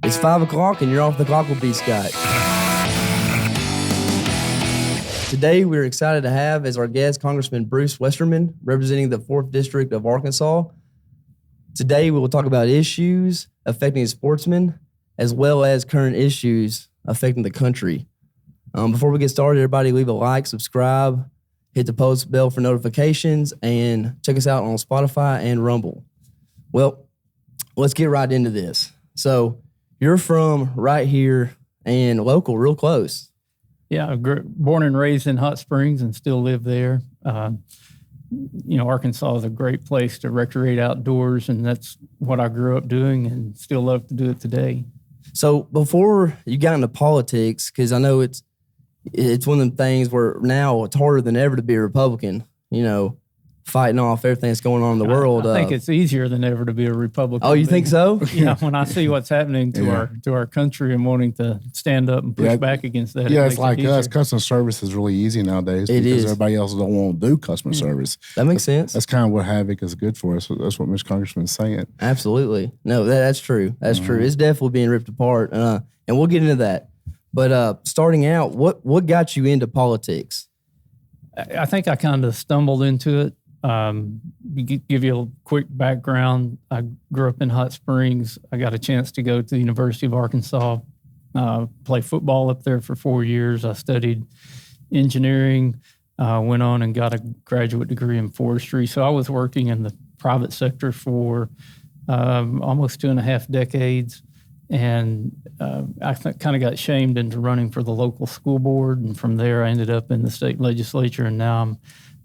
It's 5 o'clock and you're off the clock with B. Scott. Today, we're excited to have as our guest Congressman Bruce Westerman, representing the 4th District of Arkansas. Today, we will talk about issues affecting sportsmen, as well as current issues affecting the country. Before we get started, everybody leave a like, subscribe, hit the post bell for notifications, and check us out on Spotify and Rumble. Well, let's get right into this. So, you're from right here and local, real close. Yeah, born and raised in Hot Springs and still live there. Arkansas is a great place to recreate outdoors, and that's what I grew up doing and still love to do it today. So before you got into politics, because I know it's one of them things where now it's harder than ever to be a Republican, fighting off everything that's going on in the world. I think it's easier than ever to be a Republican. Oh, you think so? Yeah, when I see what's happening to our country and wanting to stand up and push back against that. Yeah, it's like us. Customer service is really easy nowadays because everybody else don't want to do customer service. That makes sense. That's kind of what Havoc is good for us. That's what Mr. Congressman is saying. Absolutely. No, that's true. That's true. It's definitely being ripped apart, and we'll get into that. But starting out, what got you into politics? I think I kind of stumbled into it. Give you a quick background. I grew up in Hot Springs. I got a chance to go to the University of Arkansas, play football up there for 4 years. I studied engineering, went on and got a graduate degree in forestry. So I was working in the private sector for almost 2.5 decades. And I kind of got shamed into running for the local school board. And from there, I ended up in the state legislature. And now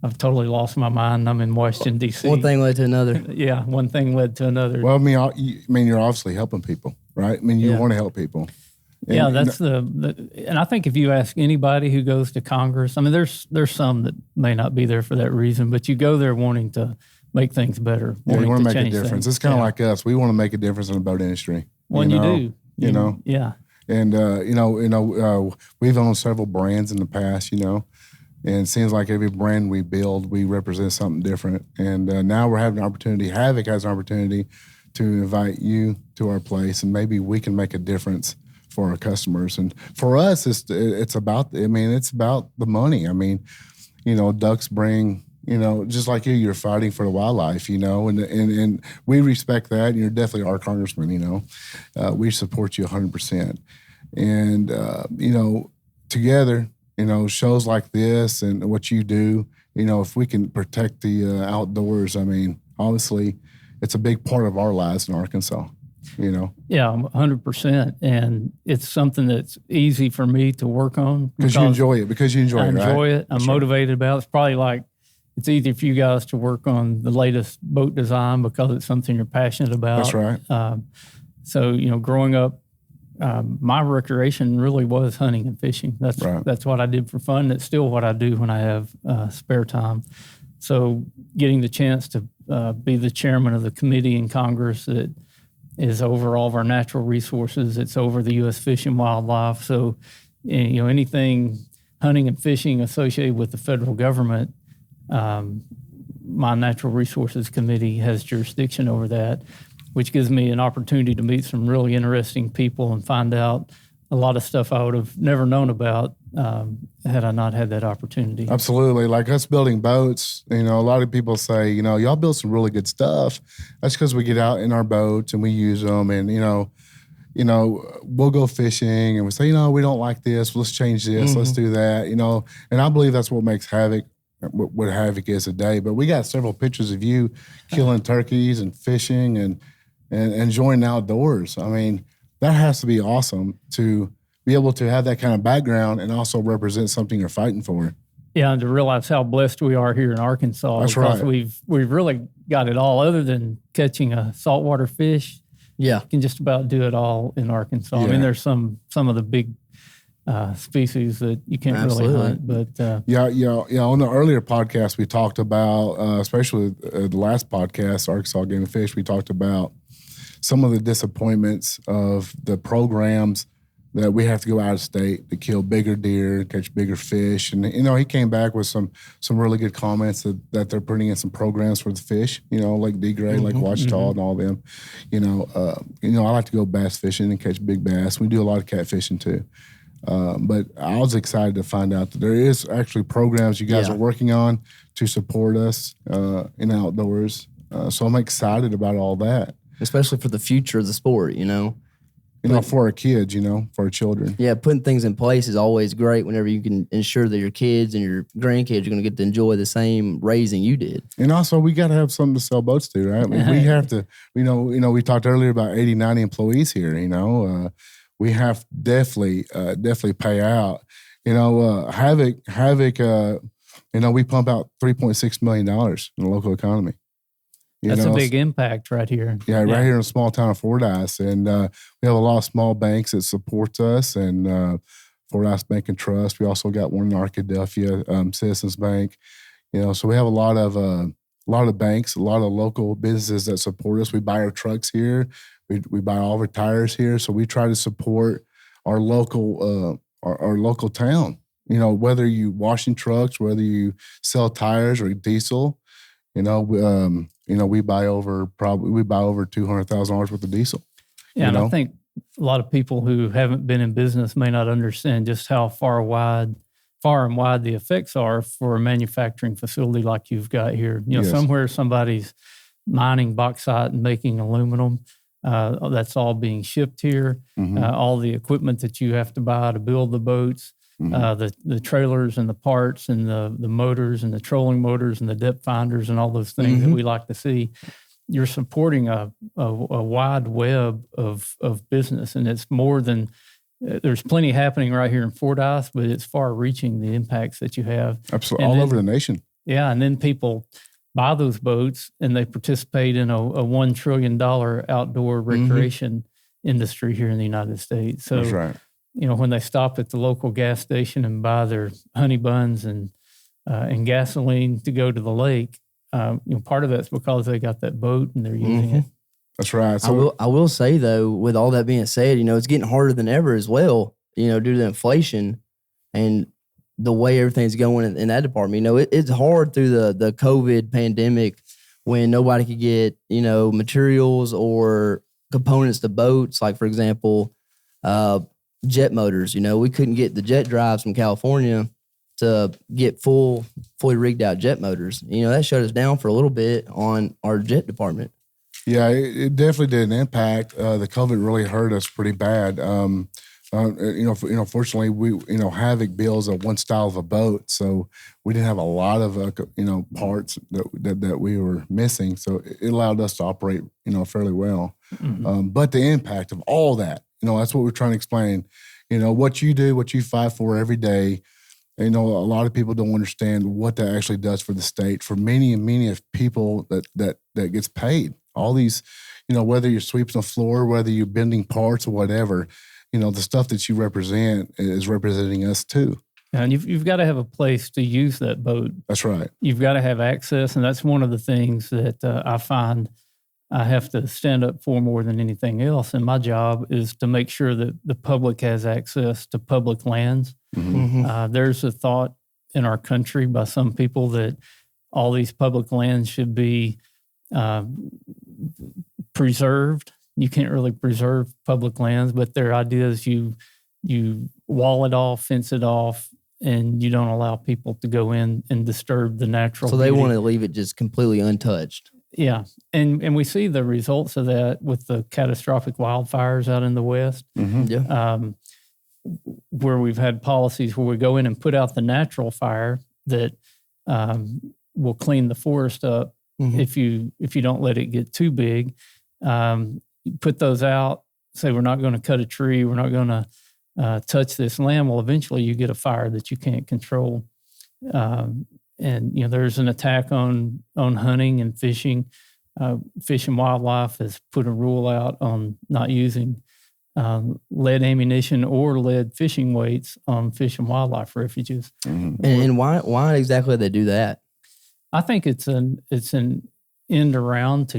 I've totally lost my mind. I'm in Washington, D.C. One thing led to another. Yeah, one thing led to another. Well, you're obviously helping people, right? You want to help people. And, that's and I think if you ask anybody who goes to Congress, there's some that may not be there for that reason, but you go there wanting to make things better. You want to make a difference. Things. It's kind of like us. We want to make a difference in the boat industry. Well, you do. Yeah. And, we've owned several brands in the past, and it seems like every brand we build, we represent something different. And now we're having an opportunity. Havoc has an opportunity to invite you to our place, and maybe we can make a difference for our customers. And for us, it's about the money. Ducks bring, just like you're fighting for the wildlife, and we respect that. And you're definitely our congressman, we support you 100%. And, together, shows like this and what you do, if we can protect the outdoors, obviously it's a big part of our lives in Arkansas, Yeah, 100%. And it's something that's easy for me to work on. Because you enjoy it, I enjoy it. I'm That's motivated about it. It's probably like it's easy for you guys to work on the latest boat design because it's something you're passionate about. That's right. So, growing up, my recreation really was hunting and fishing. That's what I did for fun. It's still what I do when I have spare time. So getting the chance to be the chairman of the committee in Congress that is over all of our natural resources, it's over the U.S. Fish and Wildlife. So, anything hunting and fishing associated with the federal government, my Natural Resources Committee has jurisdiction over that, which gives me an opportunity to meet some really interesting people and find out a lot of stuff I would have never known about had I not had that opportunity. Absolutely. Like us building boats, a lot of people say, y'all build some really good stuff. That's because we get out in our boats and we use them and, we'll go fishing and we say, we don't like this. Let's change this. Mm-hmm. Let's do that, And I believe that's what makes Havoc what Havoc is today. But we got several pictures of you killing turkeys and fishing and enjoying the outdoors. That has to be awesome to be able to have that kind of background and also represent something you're fighting for. Yeah, and to realize how blessed we are here in Arkansas. That's because right. We've really got it all other than catching a saltwater fish. Yeah. You can just about do it all in Arkansas. Yeah. There's some of the big species that you can't really hunt. But on the earlier podcast, we talked about, especially the last podcast, Arkansas Game and Fish, we talked about some of the disappointments of the programs that we have to go out of state to kill bigger deer, catch bigger fish. And, he came back with some really good comments that they're putting in some programs for the fish, like D-Gray, like Watchtaw and all them. I like to go bass fishing and catch big bass. We do a lot of catfishing too. But I was excited to find out that there is actually programs you guys are working on to support us in outdoors. So I'm excited about all that. Especially for the future of the sport, For our kids, for our children. Yeah, putting things in place is always great whenever you can ensure that your kids and your grandkids are going to get to enjoy the same raising you did. And also, we got to have something to sell boats to, right? I mean, we have to, we talked earlier about 80, 90 employees here, we have definitely pay out. Havoc, we pump out $3.6 million in the local economy. That's a big impact right here. Yeah, right here in a small town of Fordyce. And we have a lot of small banks that support us, and Fordyce Bank and Trust. We also got one in Arkadelphia, Citizens Bank. So we have a lot of banks, a lot of local businesses that support us. We buy our trucks here. We buy all of our tires here. So we try to support our local our local town. Whether you washing trucks, whether you sell tires or diesel, we buy over $200,000 worth of diesel. Yeah, and I think a lot of people who haven't been in business may not understand just how far and wide the effects are for a manufacturing facility like you've got here. Somewhere somebody's mining bauxite and making aluminum. That's all being shipped here. All the equipment that you have to buy to build the boats. The trailers and the parts and the motors and the trolling motors and the depth finders and all those things that we like to see. You're supporting a wide web of business, and it's more than there's plenty happening right here in Fordyce, but it's far-reaching the impacts that you have. Absolutely, all over the nation. Yeah, and then people buy those boats and they participate in a $1 trillion outdoor recreation industry here in the United States. So, that's right. When they stop at the local gas station and buy their honey buns and gasoline to go to the lake, part of that's because they got that boat and they're using it. That's right. So I will say though, with all that being said, it's getting harder than ever as well. Due to the inflation and the way everything's going in that department. It's hard through the COVID pandemic when nobody could get materials or components to boats. Like for example, jet motors. We couldn't get the jet drives from California to get fully rigged out jet motors. That shut us down for a little bit on our jet department. Yeah, it definitely did an impact. The COVID really hurt us pretty bad. Fortunately, we Havoc builds a one style of a boat, so we didn't have a lot of parts that we were missing. So it allowed us to operate fairly well. But the impact of all that, that's what we're trying to explain. What you do, what you fight for every day. A lot of people don't understand what that actually does for the state. For many and many of people that gets paid. All these, whether you're sweeping the floor, whether you're bending parts or whatever, the stuff that you represent is representing us too. And you've got to have a place to use that boat. That's right. You've got to have access, and that's one of the things that I find I have to stand up for more than anything else. And my job is to make sure that the public has access to public lands. There's a thought in our country by some people that all these public lands should be preserved. You can't really preserve public lands, but their idea is you wall it off, fence it off, and you don't allow people to go in and disturb the natural So they beauty. want to leave it just completely untouched. Yeah, and we see the results of that with the catastrophic wildfires out in the West, where we've had policies where we go in and put out the natural fire that will clean the forest up if you don't let it get too big. You put those out, say we're not going to cut a tree, we're not going to touch this land. Well, eventually you get a fire that you can't control. And there's an attack on hunting and fishing. Fish and Wildlife has put a rule out on not using lead ammunition or lead fishing weights on fish and wildlife refuges. And why exactly do they do that? I think it's an end around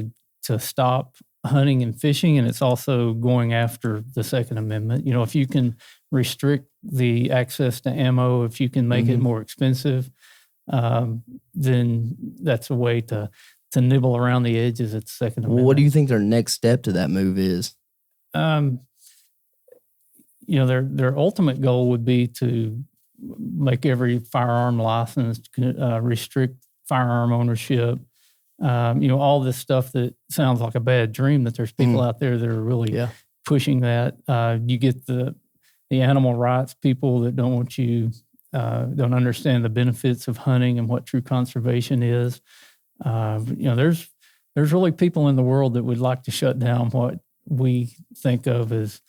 to stop hunting and fishing, and it's also going after the Second Amendment. If you can restrict the access to ammo, if you can make it more expensive, then that's a way to nibble around the edges at the Second Amendment. Well, what do you think their next step to that move is? Their ultimate goal would be to make every firearm license, restrict firearm ownership. All this stuff that sounds like a bad dream, that there's people out there that are really pushing that. You get the animal rights people that don't want you, don't understand the benefits of hunting and what true conservation is. There's really people in the world that would like to shut down what we think of as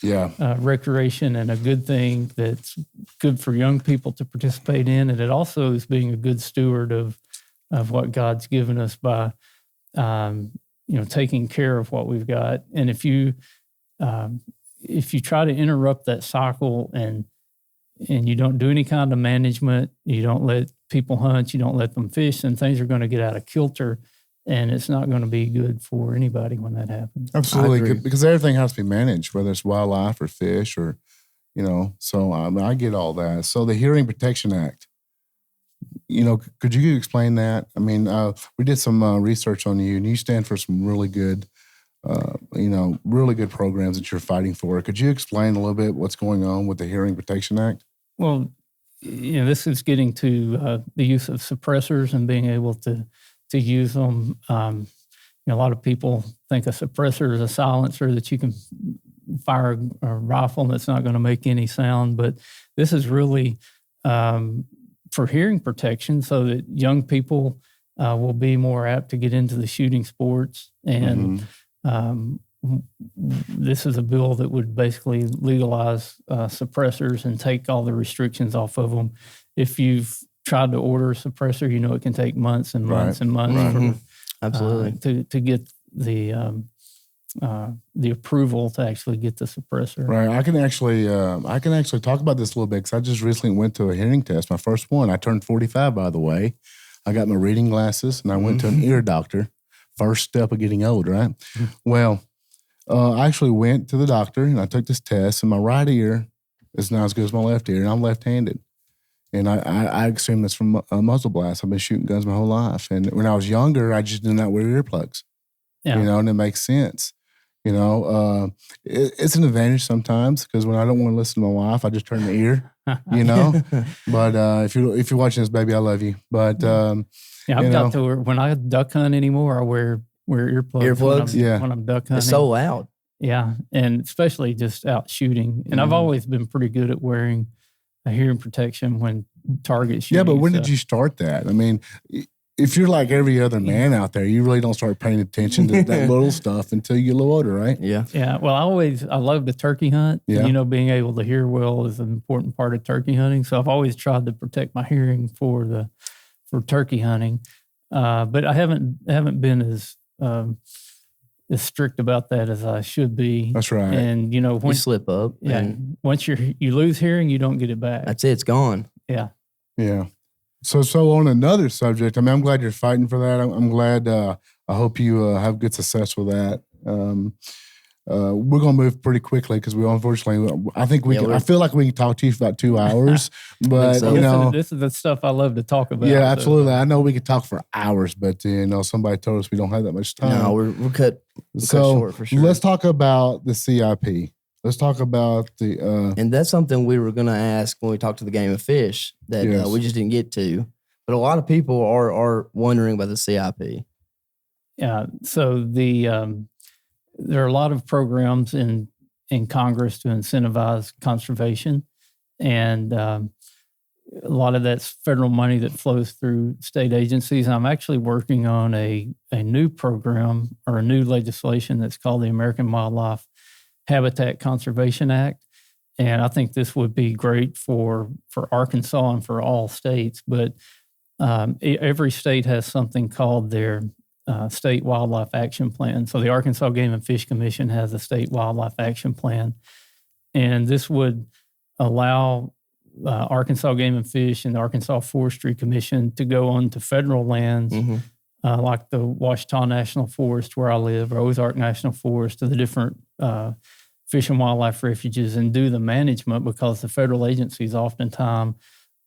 recreation and a good thing that's good for young people to participate in. And it also is being a good steward of what God's given us by, taking care of what we've got. And if you try to interrupt that cycle and you don't do any kind of management, you don't let people hunt, you don't let them fish, then things are going to get out of kilter, and it's not going to be good for anybody when that happens. Absolutely, because everything has to be managed, whether it's wildlife or fish or, so I get all that. So the Hearing Protection Act, could you explain that? I mean, we did some research on you, and you stand for some really good, really good programs that you're fighting for. Could you explain a little bit what's going on with the Hearing Protection Act? Well, this is getting to the use of suppressors and being able to use them. A lot of people think a suppressor is a silencer that you can fire a rifle and it's not going to make any sound. But this is really for hearing protection, so that young people will be more apt to get into the shooting sports. And this is a bill that would basically legalize suppressors and take all the restrictions off of them. If you've tried to order a suppressor, it can take months and months and months Absolutely to get the approval to actually get the suppressor. Right. I can actually talk about this a little bit, because I just recently went to a hearing test, my first one. I turned 45, by the way. I got my reading glasses, and I went to an ear doctor. First step of getting old, right? Well, I actually went to the doctor, and I took this test, and my right ear is not as good as my left ear, and I'm left-handed. And I assume that's from a muzzle blast. I've been shooting guns my whole life. And when I was younger, I just did not wear earplugs, and it makes sense. It's an advantage sometimes, because when I don't want to listen to my wife, I just turn the ear, But if you're watching this, baby, I love you. But I've got to where, when I duck hunt anymore, I wear earplugs when I'm duck hunting. It's so loud. Yeah, and especially just out shooting. And I've always been pretty good at wearing a hearing protection when target shooting. Yeah, but when did you start that? I mean, if you're like every other man out there, you really don't start paying attention to that little stuff until you get a little older, right? Yeah. Yeah. Well, I love to turkey hunt. Yeah. Being able to hear well is an important part of turkey hunting. So I've always tried to protect my hearing for turkey hunting. But I haven't been as strict about that as I should be. That's right. And when you slip up, once you lose hearing, you don't get it back. That's it. It's gone. Yeah. Yeah. So on another subject, I mean, I'm glad you're fighting for that. I'm glad. I hope you have good success with that. We're gonna move pretty quickly, because we unfortunately, I think we can. I feel like we can talk to you for about 2 hours, but this is the stuff I love to talk about. Yeah, absolutely. I know we could talk for hours, but somebody told us we don't have that much time. No, we're cut short for sure. Let's talk about the CIP. Let's talk about the and that's something we were going to ask when we talked to the Game of Fish that we just didn't get to. But a lot of people are wondering about the CIP. Yeah. So there are a lot of programs in Congress to incentivize conservation, and a lot of that's federal money that flows through state agencies. I'm actually working on a new program, or a new legislation, that's called the American Wildlife Habitat Conservation Act. And I think this would be great for Arkansas and for all states. But every state has something called their State Wildlife Action Plan. So the Arkansas Game and Fish Commission has a State Wildlife Action Plan. And this would allow Arkansas Game and Fish and the Arkansas Forestry Commission to go onto federal lands like the Ouachita National Forest where I live, or Ozark National Forest, or the different fish and wildlife refuges, and do the management, because the federal agencies oftentimes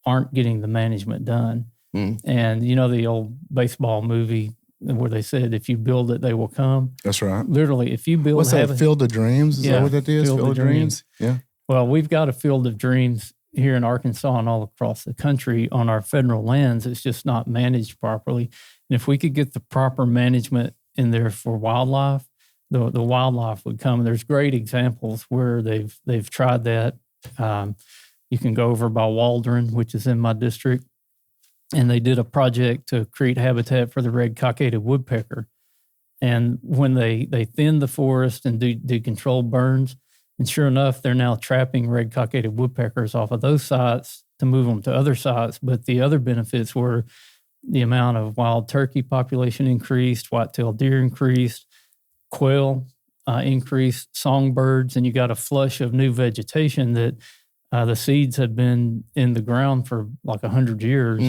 aren't getting the management done. And you know the old baseball movie where they said, if you build it, they will come. That's right. Literally, if you build... What's that, Field of Dreams? Is that what that is? Field of Dreams. Yeah. Well, we've got a Field of Dreams here in Arkansas and all across the country on our federal lands. It's just not managed properly. And if we could get the proper management in there for wildlife, the wildlife would come. And there's great examples where they've tried that. You can go over by Waldron, which is in my district, and they did a project to create habitat for the red cockaded woodpecker. And when they thinned the forest and do controlled burns, and sure enough, they're now trapping red cockaded woodpeckers off of those sites to move them to other sites. But the other benefits were the amount of wild turkey population increased, white-tailed deer increased, quail increased, songbirds, and you got a flush of new vegetation that the seeds had been in the ground for like 100 years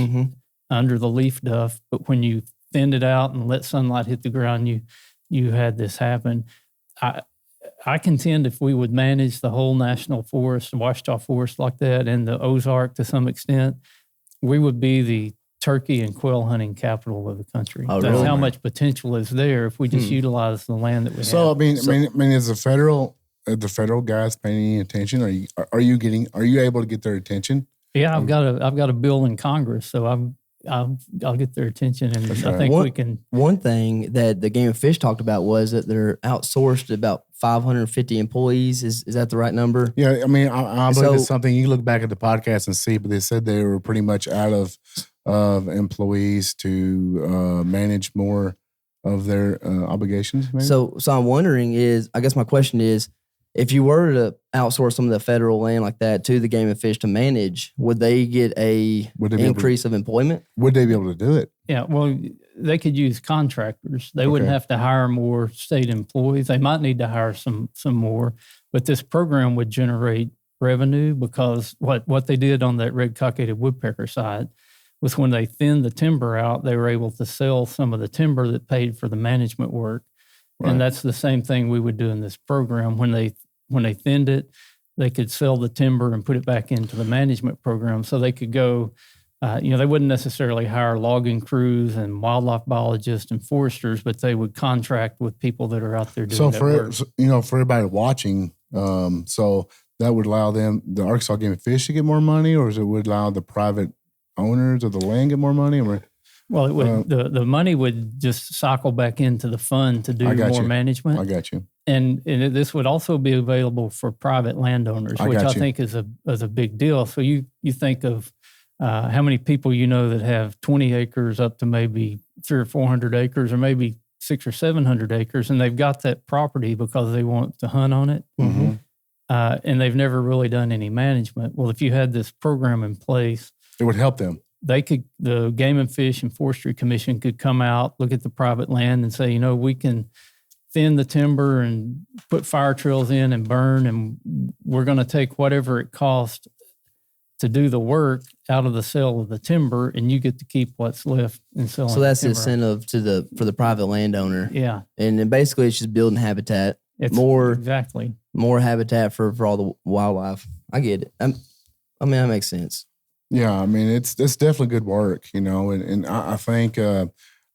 under the leaf duff. But when you thinned it out and let sunlight hit the ground, you had this happen. I contend if we would manage the whole national forest, Ouachita Forest like that, and the Ozark to some extent, we would be the turkey and quail hunting capital of the country. Oh, That's really? how much potential is there if we just utilize the land that we have. So I mean, is the federal guys paying any attention? Are you able to get their attention? Yeah, I've got a bill in Congress, so I'll get their attention, and I think we can. One thing that the Game and Fish talked about was that they're outsourced to about 550 employees. Is that the right number? Yeah, I mean, I believe it's something you look back at the podcast and see, but they said they were pretty much out of employees to manage more of their obligations. Maybe? So I'm wondering I guess my question is, if you were to outsource some of the federal land like that to the Game and Fish to manage, would they get increase of employment? Would they be able to do it? Yeah, well, they could use contractors. They wouldn't have to hire more state employees. They might need to hire some more, but this program would generate revenue, because what they did on that red cockaded woodpecker side was when they thinned the timber out, they were able to sell some of the timber that paid for the management work. Right. And that's the same thing we would do in this program. When they thinned it, they could sell the timber and put it back into the management program. So they could go, they wouldn't necessarily hire logging crews and wildlife biologists and foresters, but they would contract with people that are out there doing that work. So for everybody watching, so that would allow the Arkansas Game and Fish to get more money, or it would allow the private owners of the land get more money? Well, it would. The money would just cycle back into the fund to do more management. I got you. And this would also be available for private landowners, which I think is a big deal. So you think of how many people you know that have 20 acres up to maybe 300 or 400 acres, or maybe 600 or 700 acres, and they've got that property because they want to hunt on it, and they've never really done any management. Well, if you had this program in place, it would help them. The Game and Fish and Forestry Commission could come out, look at the private land and say, we can thin the timber and put fire trails in and burn, and we're going to take whatever it costs to do the work out of the sale of the timber, and you get to keep what's left and selling. So that's the incentive for the private landowner. Yeah. And then basically it's just building habitat. Exactly. More habitat for all the wildlife. I get it. That makes sense. Yeah, I mean, it's definitely good work, and I think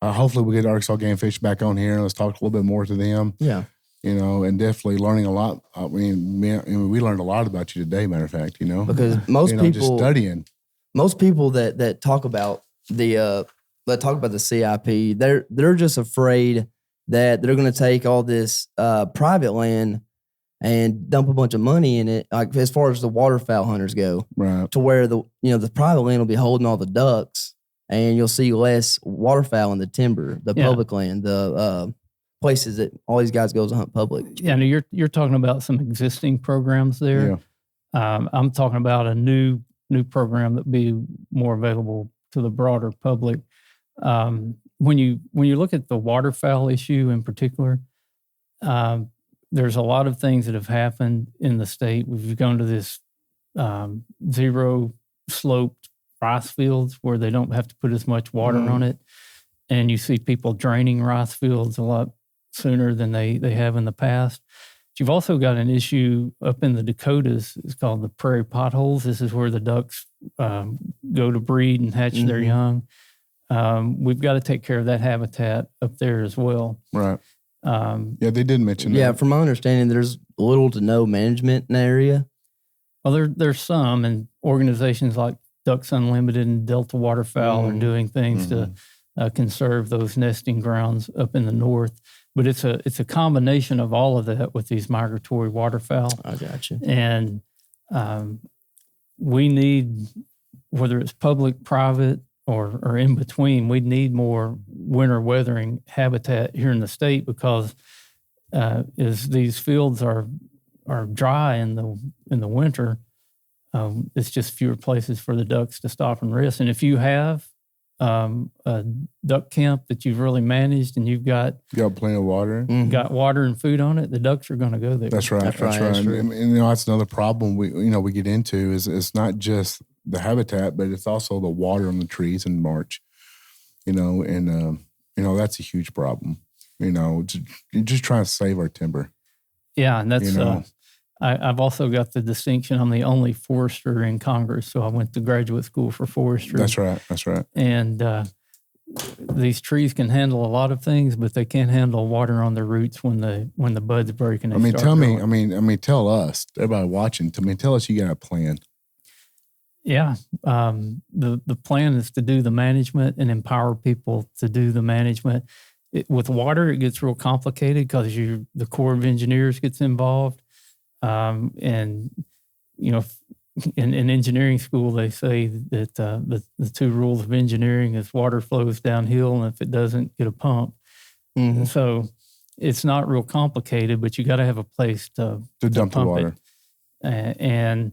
hopefully we get Arkansas Game and Fish back on here and let's talk a little bit more to them. Yeah. And definitely learning a lot. I mean, we learned a lot about you today, matter of fact, Because most people just studying. Most people that talk about the CIP, they're just afraid that they're going to take all this private land and dump a bunch of money in it, like as far as the waterfowl hunters go, right? To where the private land will be holding all the ducks, and you'll see less waterfowl in the timber, the public land, the places that all these guys go to hunt public. Yeah, you're talking about some existing programs there. Yeah. I'm talking about a new program that be more available to the broader public. When you look at the waterfowl issue in particular, there's a lot of things that have happened in the state. We've gone to this zero sloped rice fields where they don't have to put as much water on it. and you see people draining rice fields a lot sooner than they have in the past. But you've also got an issue up in the Dakotas. It's called the prairie potholes. This is where the ducks go to breed and hatch their young. We've got to take care of that habitat up there as well. Right. Yeah, they did mention that. Yeah, from my understanding, there's little to no management in the area. Well, there's some, and organizations like Ducks Unlimited and Delta Waterfowl are doing things to conserve those nesting grounds up in the north. But it's a combination of all of that with these migratory waterfowl. I got you. And we need, whether it's public, private, or in between, we need more winter weathering habitat here in the state, because as these fields are dry in the winter, it's just fewer places for the ducks to stop and rest. And if you have a duck camp that you've really managed and you've got plenty of water, got water and food on it, the ducks are going to go there. That's right. That's right. And that's another problem we get into is it's not just the habitat, but it's also the water on the trees in March. And that's a huge problem. Just trying to save our timber. Yeah, and that's I've also got the distinction. I'm the only forester in Congress, so I went to graduate school for forestry. That's right. That's right. And these trees can handle a lot of things, but they can't handle water on their roots when the buds break. And tell us, everybody watching. Tell us you got a plan. Yeah, the plan is to do the management and empower people to do the management. With water, it gets real complicated because the Corps of Engineers gets involved. In engineering school, they say that the two rules of engineering is water flows downhill, and if it doesn't, get a pump. Mm-hmm. So it's not real complicated, but you got to have a place to dump the water. The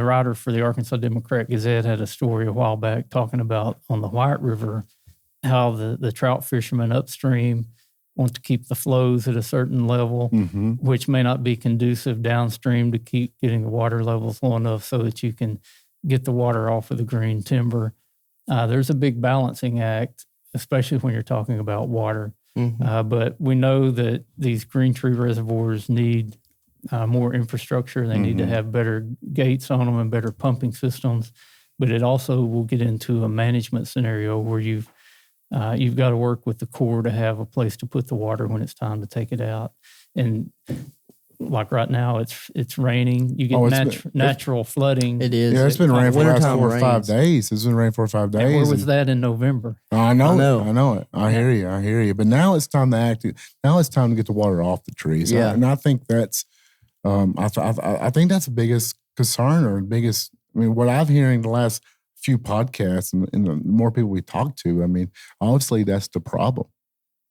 writer for the Arkansas Democrat Gazette had a story a while back talking about on the White River how the trout fishermen upstream want to keep the flows at a certain level, which may not be conducive downstream to keep getting the water levels low enough so that you can get the water off of the green timber. There's a big balancing act, especially when you're talking about water. But we know that these green tree reservoirs need more infrastructure. They need to have better gates on them and better pumping systems. But it also will get into a management scenario where you've got to work with the Corps to have a place to put the water when it's time to take it out. And like right now, it's raining. You get natural flooding. It is. Yeah, it's been raining for the last 4 or 5 days. It's been raining 4 or 5 days. And where was that in November? I know it. I hear you. But now it's time to act. Now it's time to get the water off the trees. Yeah. And I think that's, I think that's the biggest concern or biggest, what I've hearing the last few podcasts and the more people we talk to, honestly, that's the problem.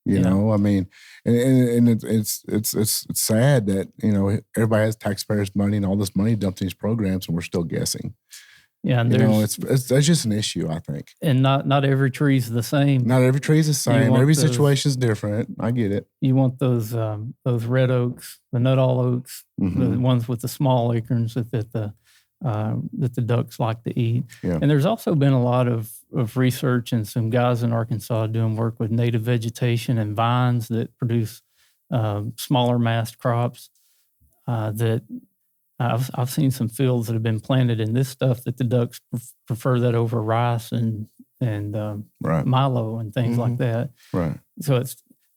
You know, and it's sad that, everybody has taxpayers' money and all this money dumped in these programs and we're still guessing. Yeah, and that's just an issue, I think. And not every tree is the same. Not every tree is the same. Every situation is different. I get it. You want those red oaks, the Nuttall oaks, the ones with the small acorns that the ducks like to eat. Yeah. And there's also been a lot of research and some guys in Arkansas doing work with native vegetation and vines that produce smaller mast crops that I've seen some fields that have been planted in this stuff that the ducks prefer that over rice and milo and things like that. Right. So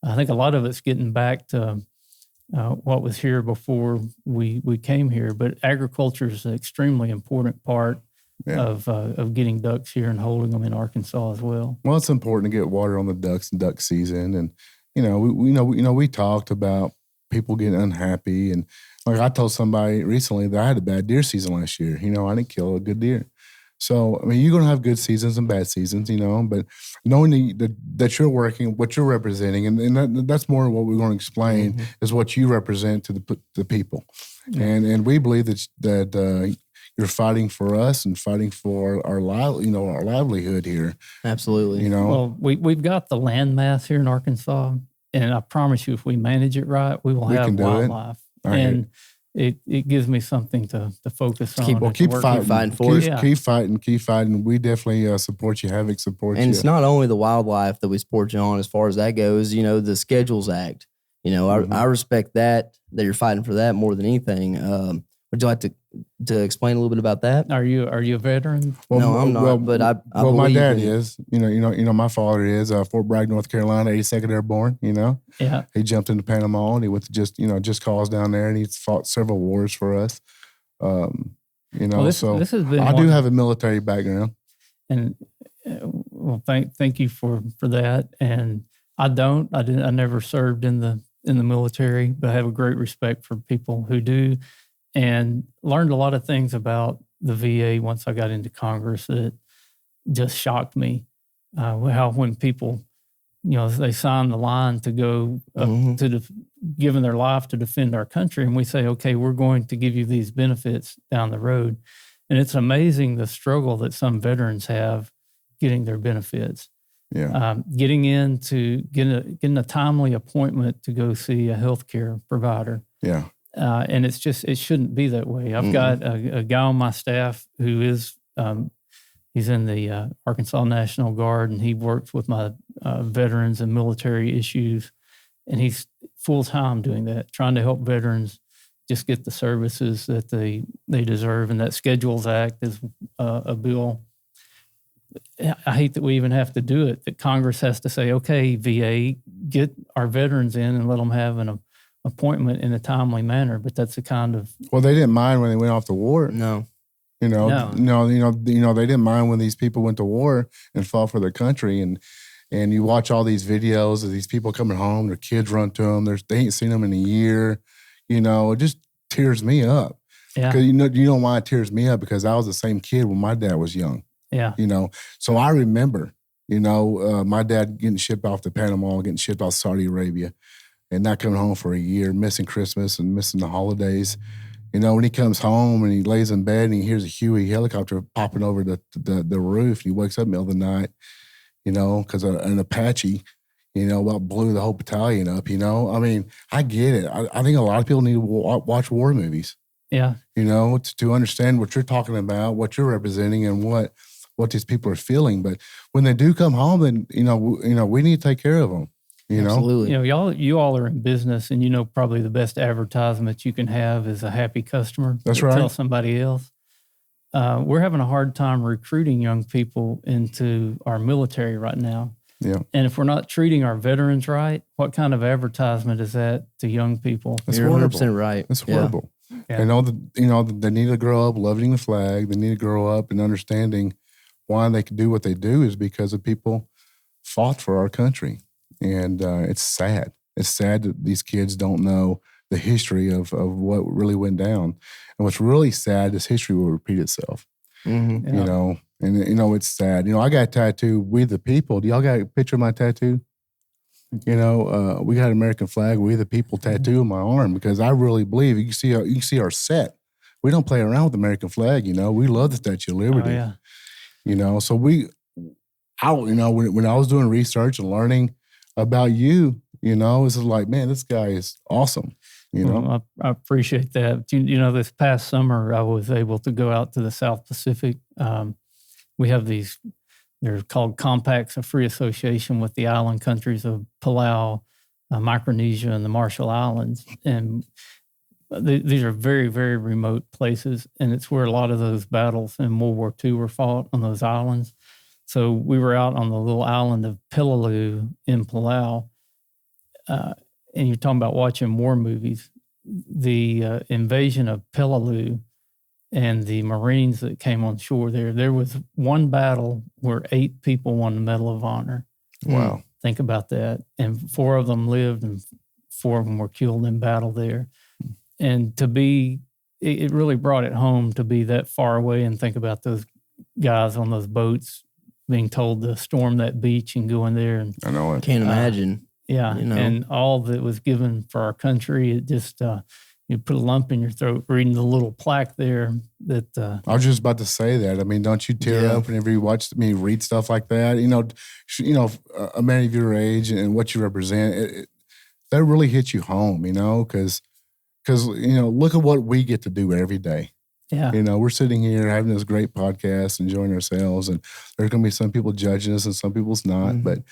I think a lot of it's getting back to what was here before we came here. But agriculture is an extremely important part of getting ducks here and holding them in Arkansas as well. Well, it's important to get water on the ducks in duck season, and we talked about people getting unhappy, and like I told somebody recently that I had a bad deer season last year. I didn't kill a good deer. So, you're going to have good seasons and bad seasons, but knowing that you're working, what you're representing, and that's more what we're going to explain is what you represent to the people. Yeah. And we believe that you're fighting for us and fighting for our livelihood here. Absolutely. Well, we've got the land mass here in Arkansas, and I promise you, if we manage it right, we will have wildlife. And it gives me something to focus on. Keep and to Keep work fighting. with. fighting for it. Keep fighting. We definitely support you. Havoc supports And you. it's not only the wildlife that we support you on as far as that goes, the Schedules Act. I respect that you're fighting for that more than anything. Would you like to explain a little bit about that? Are you a veteran? No, I'm not, but I well, my believe dad in- is. My father is. Fort Bragg, North Carolina, 82nd Airborne. Yeah. He jumped into Panama and he went to just cause down there, and he's fought several wars for us. Well, this has been. I do have a military background. And well, thank you for that. And I never served in the military, but I have a great respect for people who do, and learned a lot of things about the VA once I got into Congress that just shocked me. How when people, they sign the line to go to giving their life to defend our country, and we say, okay, we're going to give you these benefits down the road. And it's amazing the struggle that some veterans have getting their benefits. Yeah. Getting a timely appointment to go see a healthcare provider. Yeah. And it shouldn't be that way. I've got a guy on my staff who is, he's in the Arkansas National Guard, and he works with my veterans and military issues. And he's full-time doing that, trying to help veterans just get the services that they deserve. And that Schedules Act is a bill. I hate that we even have to do it, that Congress has to say, okay, VA, get our veterans in and let them have an appointment in a timely manner. But that's the kind of... Well, they didn't mind when they went off to war. No. They didn't mind when these people went to war and fought for their country. And you watch all these videos of these people coming home, their kids run to them, they ain't seen them in a year. It just tears me up. Yeah. Because you know why it tears me up? Because I was the same kid when my dad was young. Yeah. So I remember, my dad getting shipped off to Panama, getting shipped off to Saudi Arabia, and not coming home for a year, missing Christmas and missing the holidays. When he comes home and he lays in bed and he hears a Huey helicopter popping over the roof, and he wakes up in the middle of the night, because an Apache, about blew the whole battalion up, I mean, I get it. I think a lot of people need to watch war movies. Yeah. To understand what you're talking about, what you're representing, and what these people are feeling. But when they do come home, then we need to take care of them. Absolutely. You all are in business, and probably the best advertisement you can have is a happy customer. That's right. Tell somebody else. We're having a hard time recruiting young people into our military right now. Yeah. And if we're not treating our veterans right, what kind of advertisement is that to young people? That's You're horrible. 100% right. That's horrible. Yeah. They need to grow up loving the flag. They need to grow up and understanding why they can do what they do is because of people fought for our country. And it's sad. It's sad that these kids don't know the history of what really went down. And what's really sad is history will repeat itself. Mm-hmm. Yeah. It's sad. I got a tattoo, We the People. Do y'all got a picture of my tattoo? We got an American flag, We the People tattoo on my arm because I really believe you can see our set. We don't play around with the American flag. We love the Statue of Liberty. Oh, yeah. So when I was doing research and learning about you, it's like, man, this guy is awesome. Well, I appreciate that. This past summer, I was able to go out to the South Pacific. We have these, they're called compacts of free association with the island countries of Palau, Micronesia, and the Marshall Islands. And these are very, very remote places. And it's where a lot of those battles in World War II were fought on those islands. So we were out on the little island of Peleliu in Palau. And you're talking about watching war movies. The invasion of Peleliu and the Marines that came on shore there was one battle where 8 people won the Medal of Honor. Wow. Think about that. And 4 of them lived and 4 of them were killed in battle there. And it really brought it home to be that far away and think about those guys on those boats being told to storm that beach and go in there. And I know it. Can't imagine. Yeah. And all that was given for our country, it just, you put a lump in your throat reading the little plaque there that. I was just about to say that. I mean, don't you tear up whenever you read stuff like that? A man of your age and what you represent, that really hits you home, because because, look at what we get to do every day. Yeah. We're sitting here having this great podcast, enjoying ourselves, and there's going to be some people judging us and some people's not. Mm-hmm. But,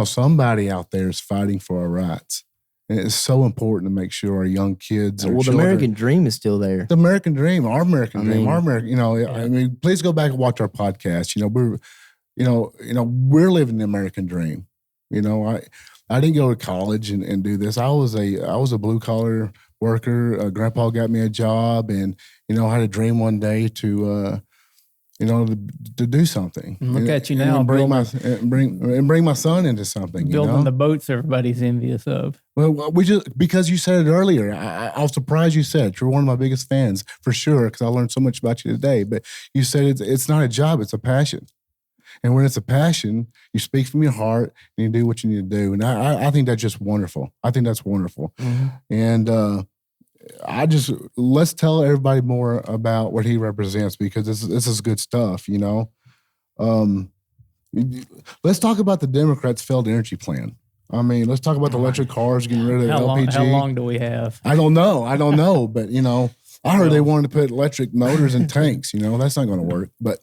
somebody out there is fighting for our rights. And it's so important to make sure our young kids are. Well, the American dream is still there. The American dream, our American dream, please go back and watch our podcast. We're living the American dream. I didn't go to college and do this. I was a blue collar worker. Grandpa got me a job, and I had a dream one day to do something. And look at you now, and bring my son into something. Building the boats everybody's envious of. Well, because you said it earlier. I was surprised you said it. You're one of my biggest fans for sure, because I learned so much about you today. But you said it's not a job; it's a passion. And when it's a passion, you speak from your heart and you do what you need to do. And I think that's just wonderful. I think that's wonderful. Mm-hmm. And let's tell everybody more about what he represents, because this is good stuff, Let's talk about the Democrats' failed energy plan. Let's talk about the electric cars, getting rid of LPG. How long do we have? I don't know. But, I heard they wanted to put electric motors in tanks. That's not going to work. But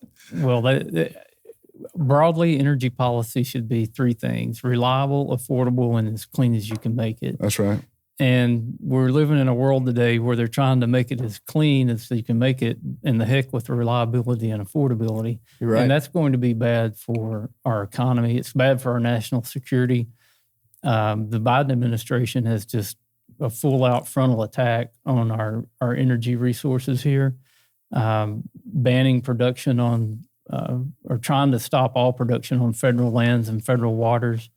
broadly, energy policy should be three things: reliable, affordable, and as clean as you can make it. That's right. And we're living in a world today where they're trying to make it as clean as you can make it, and the heck with the reliability and affordability. You're right. And that's going to be bad for our economy. It's bad for our national security. The Biden administration has just a full-out frontal attack on our energy resources here, banning production on or trying to stop all production on federal lands and federal waters.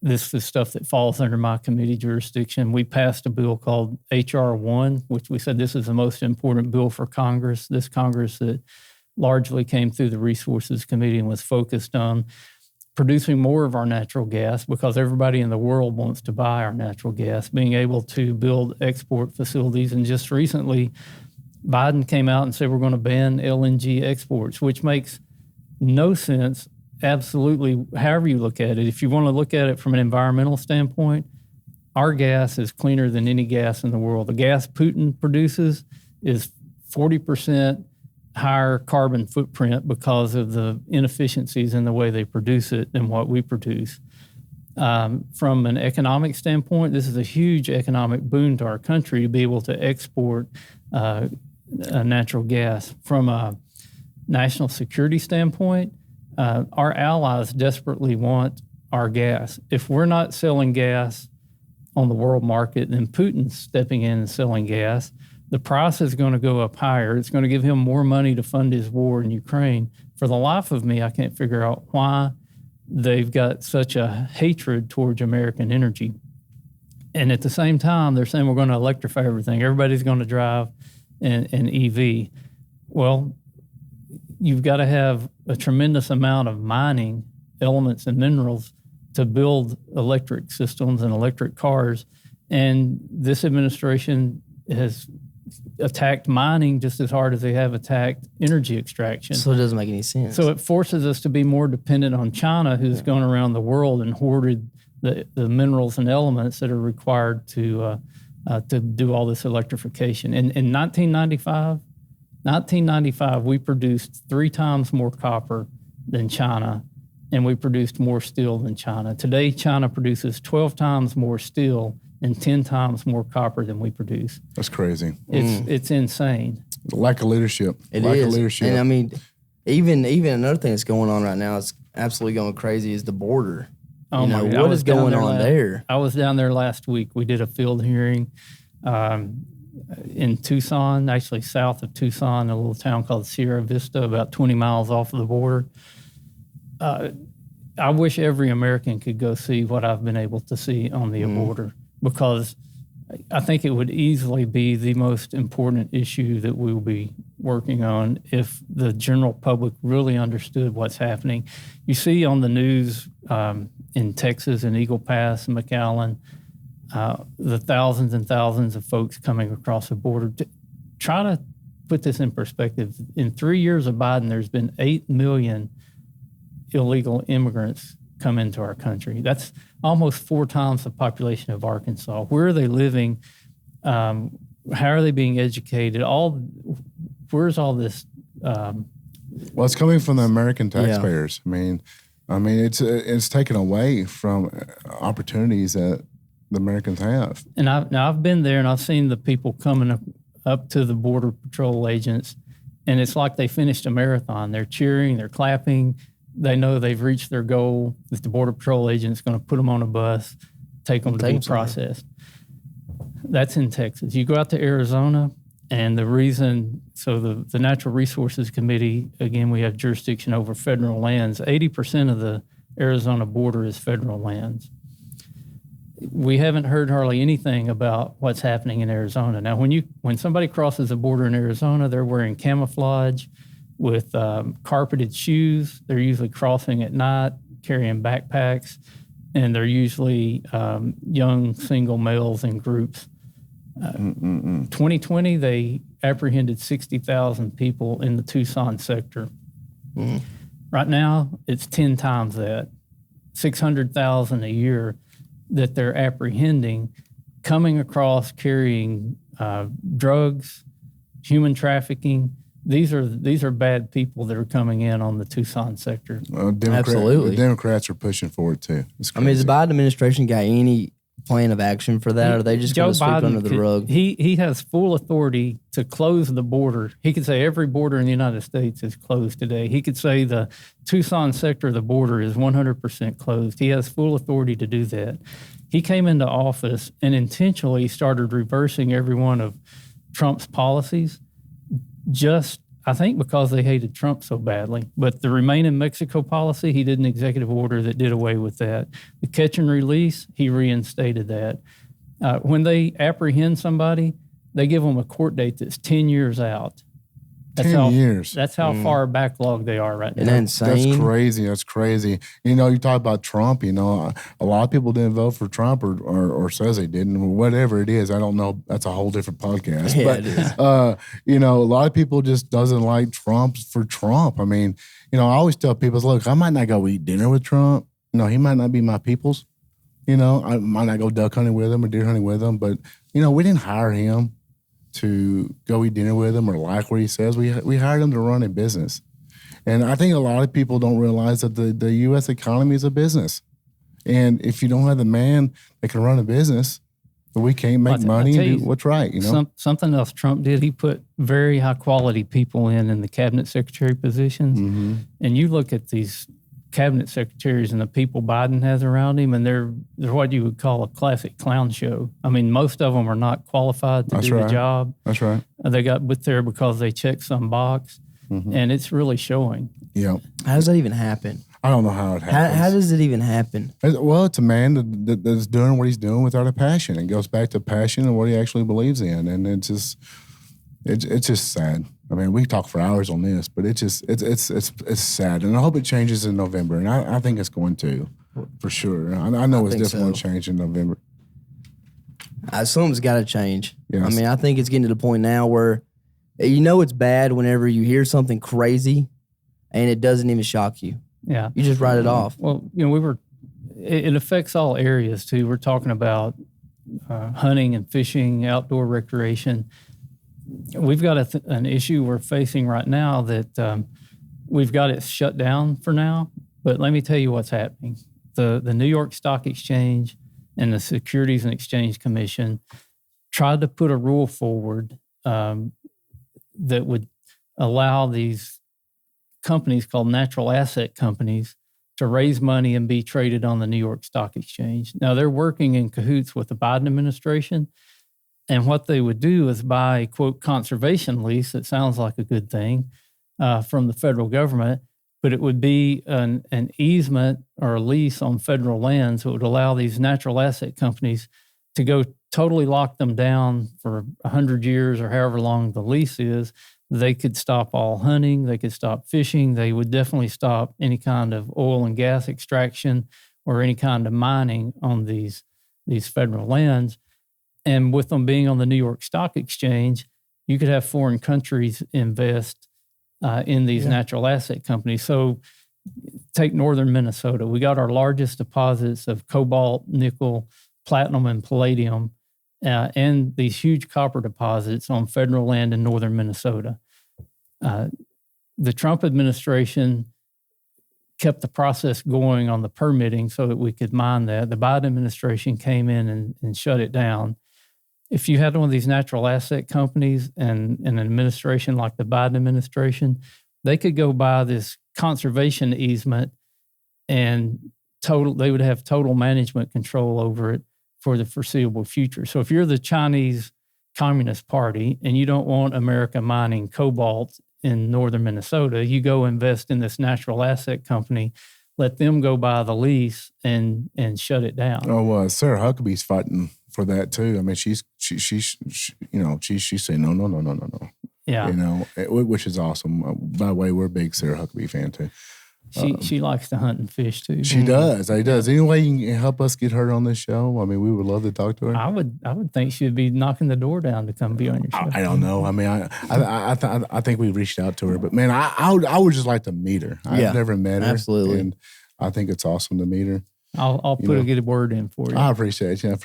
This is stuff that falls under my committee jurisdiction. We passed a bill called HR1, which we said this is the most important bill for Congress. This Congress that largely came through the Resources Committee and was focused on producing more of our natural gas, because everybody in the world wants to buy our natural gas, being able to build export facilities. And just recently, Biden came out and said we're going to ban LNG exports, which makes no sense. Absolutely, however you look at it. If you want to look at it from an environmental standpoint, our gas is cleaner than any gas in the world. The gas Putin produces is 40% higher carbon footprint because of the inefficiencies in the way they produce it than what we produce. From an economic standpoint, this is a huge economic boon to our country to be able to export natural gas. From a national security standpoint, our allies desperately want our gas. If we're not selling gas on the world market, then Putin's stepping in and selling gas. The price is going to go up higher. It's going to give him more money to fund his war in Ukraine. For the life of me, I can't figure out why they've got such a hatred towards American energy. And at the same time, they're saying we're going to electrify everything. Everybody's going to drive an EV. Well, you've got to have a tremendous amount of mining elements and minerals to build electric systems and electric cars. And this administration has attacked mining just as hard as they have attacked energy extraction. So it doesn't make any sense. So it forces us to be more dependent on China, who's gone around the world and hoarded the minerals and elements that are required to do all this electrification. In 1995, we produced 3 times more copper than China, and we produced more steel than China. Today, China produces 12 times more steel and 10 times more copper than we produce. That's crazy. It's insane. Lack of leadership. Lack of leadership. And I mean, even another thing that's going on right now, it's absolutely going crazy, is the border. Oh, what is going on there? I was down there last week. We did a field hearing in Tucson, actually south of Tucson, a little town called Sierra Vista, about 20 miles off of the border. I wish every American could go see what I've been able to see on the border, because I think it would easily be the most important issue that we will be working on if the general public really understood what's happening. You see on the news in Texas and Eagle Pass and McAllen, the thousands and thousands of folks coming across the border. Try to put this in perspective. In 3 years of Biden, there's been 8 million illegal immigrants come into our country. That's almost 4 times the population of Arkansas. Where are they living? How are they being educated? Where's all this? Well, it's coming from the American taxpayers. Yeah. I mean, it's taken away from opportunities that the Americans have. And I've been there, and I've seen the people coming up to the Border Patrol agents, and it's like they finished a marathon. They're cheering, they're clapping. They know they've reached their goal. That the Border Patrol agent's going to put them on a bus, take them to be processed. That's in Texas. You go out to Arizona, and the reason, so the Natural Resources Committee, again, we have jurisdiction over federal lands. 80% of the Arizona border is federal lands. We haven't heard hardly anything about what's happening in Arizona. Now, when somebody crosses the border in Arizona, they're wearing camouflage with carpeted shoes. They're usually crossing at night, carrying backpacks, and they're usually young single males in groups. 2020, they apprehended 60,000 people in the Tucson sector. Right now, it's 10 times that, 600,000 a year that they're apprehending, coming across carrying drugs, human trafficking. These are bad people that are coming in on the Tucson sector. Absolutely. The Democrats are pushing for it too. Has the Biden administration got any plan of action for that, or are they just going to sweep under the rug? He has full authority to close the border. He could say every border in the United States is closed today. He could say the Tucson sector of the border is 100% closed. He has full authority to do that. He came into office and intentionally started reversing every one of Trump's policies, just, I think, because they hated Trump so badly. But the Remain in Mexico policy, he did an executive order that did away with that. The catch and release, he reinstated that. When they apprehend somebody, they give them a court date that's 10 years out. That's 10 years. That's how far backlog they are right now. Isn't that insane? That's crazy. You talk about Trump, a lot of people didn't vote for Trump or says they didn't, whatever it is. I don't know. That's a whole different podcast. Yeah, but, it is. A lot of people just doesn't like Trump for Trump. I always tell people, look, I might not go eat dinner with Trump. He might not be my people's. I might not go duck hunting with him or deer hunting with him. But, we didn't hire him to go eat dinner with him or like what he says. We hired him to run a business. And I think a lot of people don't realize that the U.S. economy is a business. And if you don't have the man that can run a business, we can't make money and do what's right. Something else Trump did, he put very high quality people in the cabinet secretary positions. Mm-hmm. And you look at these cabinet secretaries and the people Biden has around him, and they're what you would call a classic clown show. Most of them are not qualified to do the job. That's right. They got put there because they checked some box, and it's really showing. Yeah. How does that even happen? I don't know how it happens. How does it even happen? Well, it's a man that's doing what he's doing without a passion. It goes back to passion and what he actually believes in, and it's just sad. We can talk for hours on this, but it's sad, and I hope it changes in November, and I think it's going to, for sure. I know it's definitely going to change in November. Something's got to change. Yes. I think it's getting to the point now where it's bad whenever you hear something crazy, and it doesn't even shock you. Yeah, you just write it off. Well, it affects all areas too. We're talking about hunting and fishing, outdoor recreation. We've got an issue we're facing right now that we've got it shut down for now. But let me tell you what's happening. The New York Stock Exchange and the Securities and Exchange Commission tried to put a rule forward that would allow these companies called natural asset companies to raise money and be traded on the New York Stock Exchange. Now, they're working in cahoots with the Biden administration. And what they would do is buy a, quote, conservation lease. It sounds like a good thing from the federal government, but it would be an easement or a lease on federal lands that would allow these natural asset companies to go totally lock them down for 100 years or however long the lease is. They could stop all hunting. They could stop fishing. They would definitely stop any kind of oil and gas extraction or any kind of mining on these federal lands. And with them being on the New York Stock Exchange, you could have foreign countries invest in these natural asset companies. So take northern Minnesota. We got our largest deposits of cobalt, nickel, platinum, and palladium. and these huge copper deposits on federal land in northern Minnesota. The Trump administration kept the process going on the permitting so that we could mine that. The Biden administration came in and shut it down. If you had one of these natural asset companies and an administration like the Biden administration, they could go buy this conservation easement and they would have total management control over it for the foreseeable future. So if you're the Chinese Communist Party and you don't want America mining cobalt in northern Minnesota, you go invest in this natural asset company, let them go buy the lease and shut it down. Oh, Sarah Huckabee's fighting for that too. I mean, she's saying no. Yeah, which is awesome. By the way, we're a big Sarah Huckabee fan too. She likes to hunt and fish too. She does. She does. Any way you can help us get her on this show? I mean, we would love to talk to her. I would think she'd be knocking the door down to come be on your show. I don't know. I mean, I think we reached out to her, but man, I would just like to meet her. I've never met her. Absolutely. And I think it's awesome to meet her. I'll put a good word in for you. I appreciate you.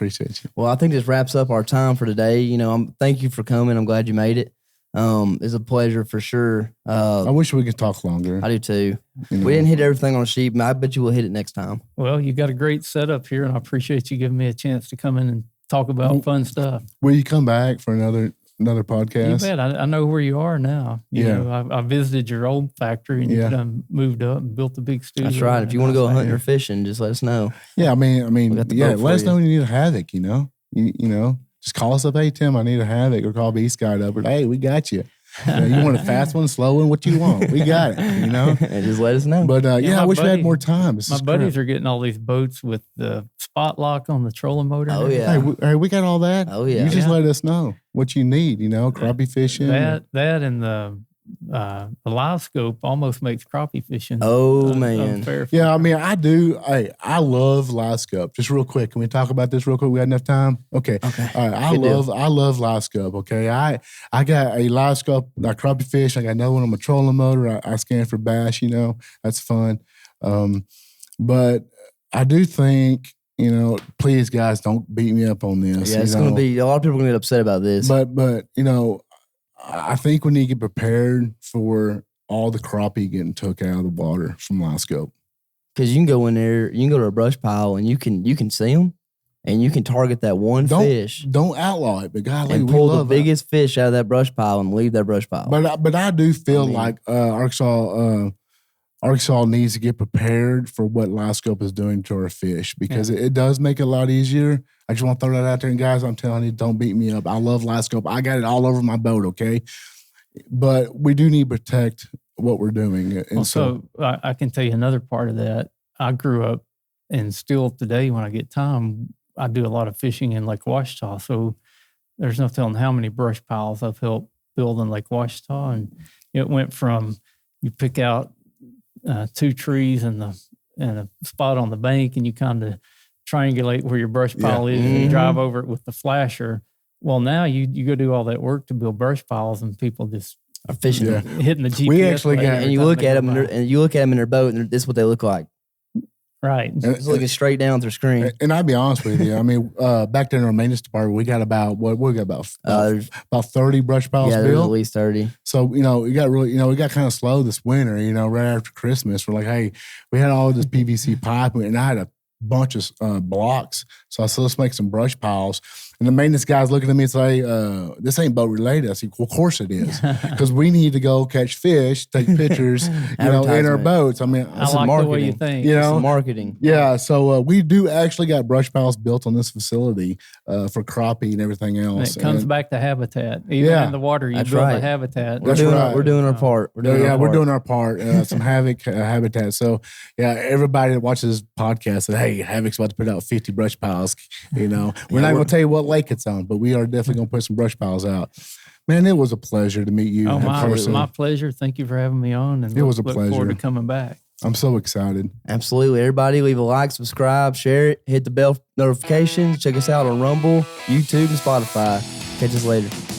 Well, I think this wraps up our time for today. Thank you for coming. I'm glad you made it. It's a pleasure for sure. I wish we could talk longer. I do too. We didn't hit everything on sheet, but I bet you we'll hit it next time. Well, you got a great setup here, and I appreciate you giving me a chance to come in and talk about fun stuff. Will you come back for another podcast? You bet. I know where you are now. You know, I visited your old factory, and you've done moved up and built a big studio. That's right. If you want to go hunting or fishing, just let us know. Yeah, I mean, let us know when you need a Havoc. Just call us up. Hey, Tim, I need a Havoc, or call Beast Guide up. Or, hey, we got you. You want a fast one, slow one, what you want? We got it, And just let us know. But I wish we had more time. My buddies are getting all these boats with the spot lock on the trolling motor. Oh, yeah. Hey, we got all that. Oh, yeah. You just let us know what you need, crappie fishing. That and the live scope almost makes crappie fishing. Oh, man. Yeah, I mean, I do. Hey, I love live scope. Just real quick, can we talk about this real quick? We got enough time? Okay. All right. I love live scope. Okay. I got a live scope, I crappie fish. I got another one on my trolling motor. I scan for bass. That's fun. But I do think, please, guys, don't beat me up on this. Yeah, it's going to be a lot of people are going to get upset about this. But I think we need to get prepared for all the crappie getting took out of the water from live scope. Because you can go in there, you can go to a brush pile, and you can see them, and you can target that fish. Don't outlaw it, but God, and pull the biggest fish out of that brush pile and leave that brush pile. But I do feel like Arkansas needs to get prepared for what live scope is doing to our fish, because it does make it a lot easier. I just want to throw that out there. And guys, I'm telling you, don't beat me up. I love live scope. I got it all over my boat, okay? But we do need to protect what we're doing. And so I can tell you another part of that. I grew up, and still today when I get time, I do a lot of fishing in Lake Ouachita. So there's no telling how many brush piles I've helped build in Lake Ouachita. And it went from you pick out 2 trees and a spot on the bank, and you kind of triangulate where your brush pile is, and you drive over it with the flasher. Well, now you go do all that work to build brush piles, and people just are fishing, hitting the GPS. We actually got, and you look at them, and you look at them in their boat, and this is what they look like. Right, it's looking straight down their screen. And I'll be honest with you, I mean, back there in our maintenance department, we got about 30 brush piles built. There's at least 30. So we got kind of slow this winter. Right after Christmas, we're like, hey, we had all this PVC pipe, and I had a bunch of blocks. So I said, let's make some brush piles. And the maintenance guy's looking at me and say, this ain't boat related. I said, well, of course it is. Because we need to go catch fish, take pictures, in our boats. I mean, I like marketing. The way you think. Some marketing. Yeah. So we do actually got brush piles built on this facility for crappie and everything else. And it comes back to habitat. Even in the water, you build a habitat. We're doing our part. We're doing our part. Some Havoc habitat. So, everybody that watches this podcast said, hey, Havoc's about to put out 50 brush piles. We're not going to tell you what lake it's on, but we are definitely going to put some brush piles out. Man, it was a pleasure to meet you. My pleasure. Thank you for having me on. And it was a pleasure. Look forward to coming back. I'm so excited. Absolutely. Everybody leave a like, subscribe, share it, hit the bell notifications. Check us out on Rumble, YouTube, and Spotify. Catch us later.